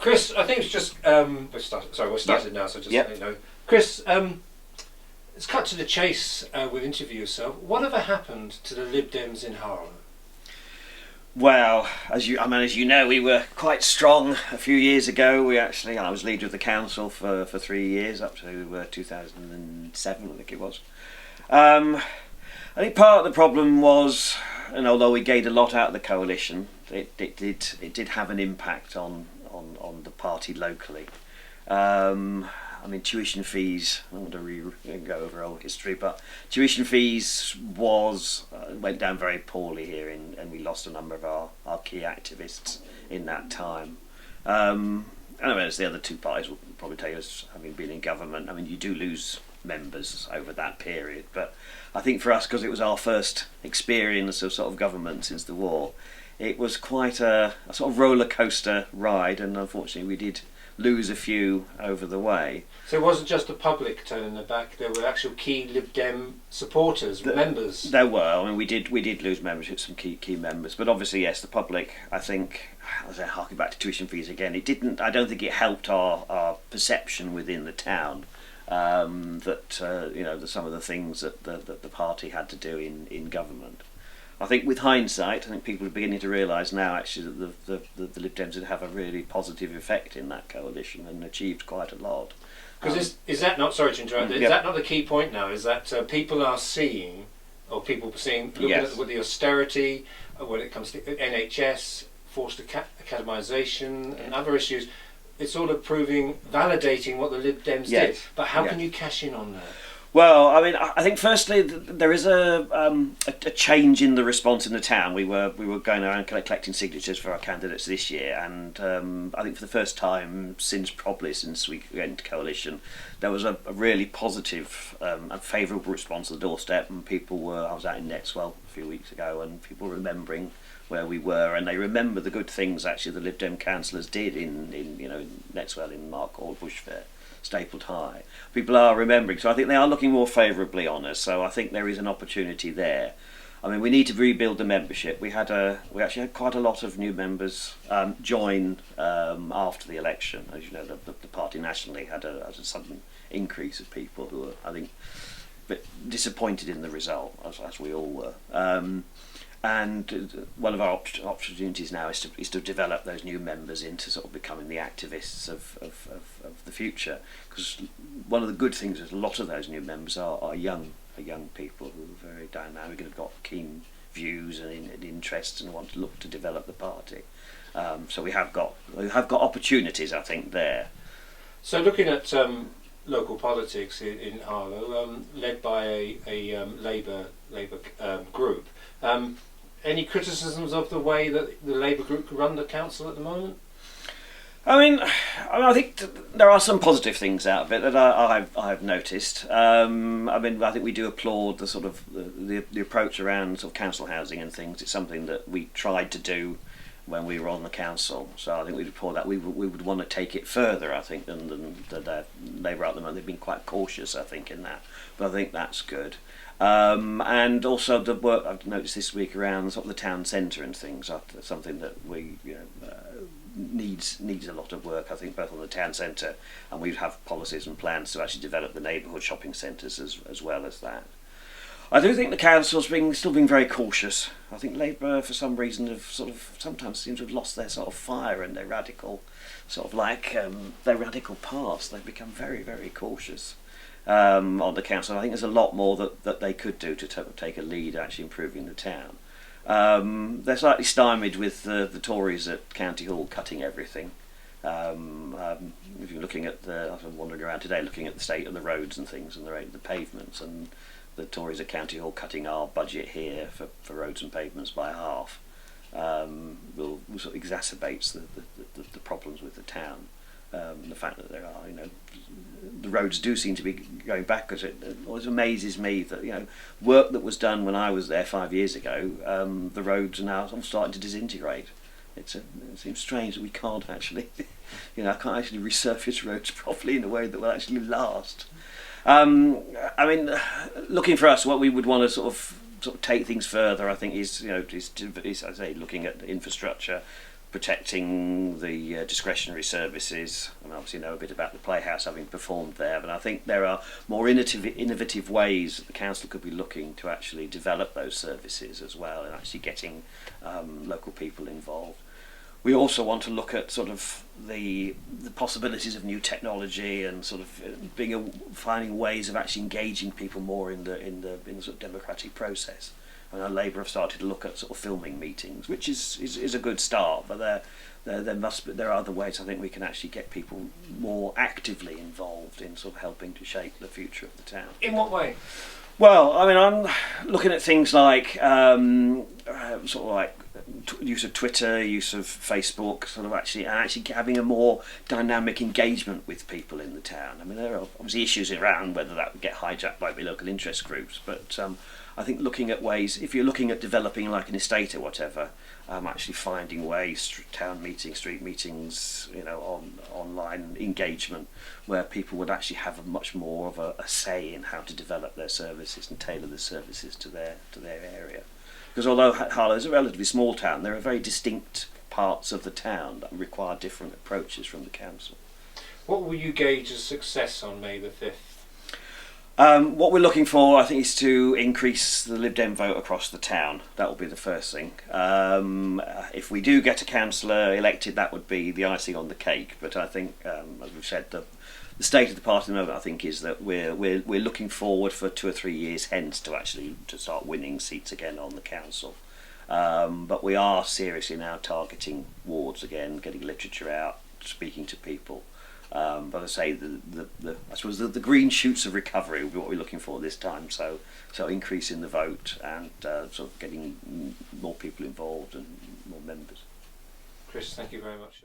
Chris, I think it's just we're started now, so just Yep. let you know. Chris, let's cut to the chase with interview yourself. Whatever happened to the Lib Dems in Harlow? Well, as you know, we were quite strong a few years ago. I was leader of the council for 3 years, up to 2007, I think it was. I think part of the problem was, and although we gained a lot out of the coalition, it did have an impact on the party locally. Tuition fees, I don't want to go over old history, but tuition fees went down very poorly here, and we lost a number of our key activists in that time. As the other two parties will probably tell you, as having been in government, you do lose members over that period, but I think for us, because it was our first experience of sort of government since the war, it was quite a sort of roller coaster ride, and unfortunately we did lose a few over the way. So it wasn't just the public turning their back, there were actual key Lib Dem supporters, members. There were, we did lose membership, some key members, but obviously yes, the public, I think, as I harken back to tuition fees again, I don't think it helped our perception within the town, some of the things that the party had to do in government. I think with hindsight, I think people are beginning to realise now actually that the Lib Dems did have a really positive effect in that coalition and achieved quite a lot. Because is that not, sorry to interrupt, is that not the key point now, is that people are seeing, looking yes. at the austerity, when it comes to NHS, forced academisation and other issues, it's all validating what the Lib Dems yes. did. But how can you cash in on that? Well, I think firstly there is a change in the response in the town. We were going around collecting signatures for our candidates this year, and I think for the first time since we went to coalition, there was a really positive and favourable response to the doorstep, and I was out in Netswell a few weeks ago, and people remembering where we were, and they remember the good things actually the Lib Dem councillors did in Netswell, in Mark Hall, Bushfair, Stapled High. People are remembering, so I think they are looking more favourably on us. So I think there is an opportunity there. We need to rebuild the membership. We actually had quite a lot of new members join after the election. As you know, the party nationally had a sudden increase of people who were, I think, a bit disappointed in the result, as we all were. And one of our opportunities now is to develop those new members into sort of becoming the activists of the future. Because one of the good things is a lot of those new members are young people who are very dynamic and have got keen views and interests and want to look to develop the party. So we have got opportunities, I think, there. So looking at local politics in Harlow, led by a Labour group. Any criticisms of the way that the Labour group run the council at the moment? I think there are some positive things out of it that I've noticed. I think we do applaud the sort of the approach around sort of council housing and things. It's something that we tried to do when we were on the council. So I think we'd applaud that. We would want to take it further, I think, than the Labour at the moment. They've been quite cautious, I think, in that. But I think that's good. And also the work I've noticed this week around sort of the town centre and things. Something that we needs a lot of work, I think, both on the town centre, and we have policies and plans to actually develop the neighbourhood shopping centres as well as that. I do think the council's still being very cautious. I think Labour, for some reason, have sort of sometimes seem to have lost their sort of fire and their radical their radical past. They've become very, very cautious on the council. I think there's a lot more that they could do to take a lead, actually improving the town. They're slightly stymied with the Tories at County Hall cutting everything. If you're looking at I'm wandering around today, looking at the state of the roads and things and the pavements, and the Tories at County Hall cutting our budget here for roads and pavements by half, will sort of exacerbates the problems with the town. The fact that there are, the roads do seem to be going backwards. It always amazes me that work that was done when I was there 5 years ago, the roads are now starting to disintegrate. It seems strange that we can't actually, I can't actually resurface roads properly in a way that will actually last. Looking for us, what we would want to sort of take things further, I think, is I say, looking at infrastructure, protecting the discretionary services. And obviously know a bit about the Playhouse, having performed there, but I think there are more innovative ways that the council could be looking to actually develop those services as well, and actually getting local people involved. We also want to look at sort of the possibilities of new technology and sort of finding ways of actually engaging people more in the sort of democratic process. And Labour have started to look at sort of filming meetings, which is a good start. But there are other ways I think we can actually get people more actively involved in sort of helping to shape the future of the town. In what way? Well, I mean, I'm looking at things like sort of like use of Twitter, use of Facebook, sort of actually having a more dynamic engagement with people in the town. I mean, there are obviously issues around whether that would get hijacked by the local interest groups, but I think looking at ways, if you're looking at developing like an estate or whatever, actually finding ways, town meetings, street meetings, online engagement, where people would actually have much more of a say in how to develop their services and tailor the services to their area. Because although Harlow is a relatively small town, there are very distinct parts of the town that require different approaches from the council. What will you gauge as success on May the 5th? What we're looking for, I think, is to increase the Lib Dem vote across the town. That will be the first thing. If we do get a councillor elected, that would be the icing on the cake. But I think, as we've said, the state of the party at the moment, I think, is that we're looking forward for 2 or 3 years hence to start winning seats again on the council. But we are seriously now targeting wards again, getting literature out, speaking to people. But I say I suppose the green shoots of recovery will be what we're looking for this time. So increasing the vote and sort of getting more people involved and more members. Chris, thank you very much.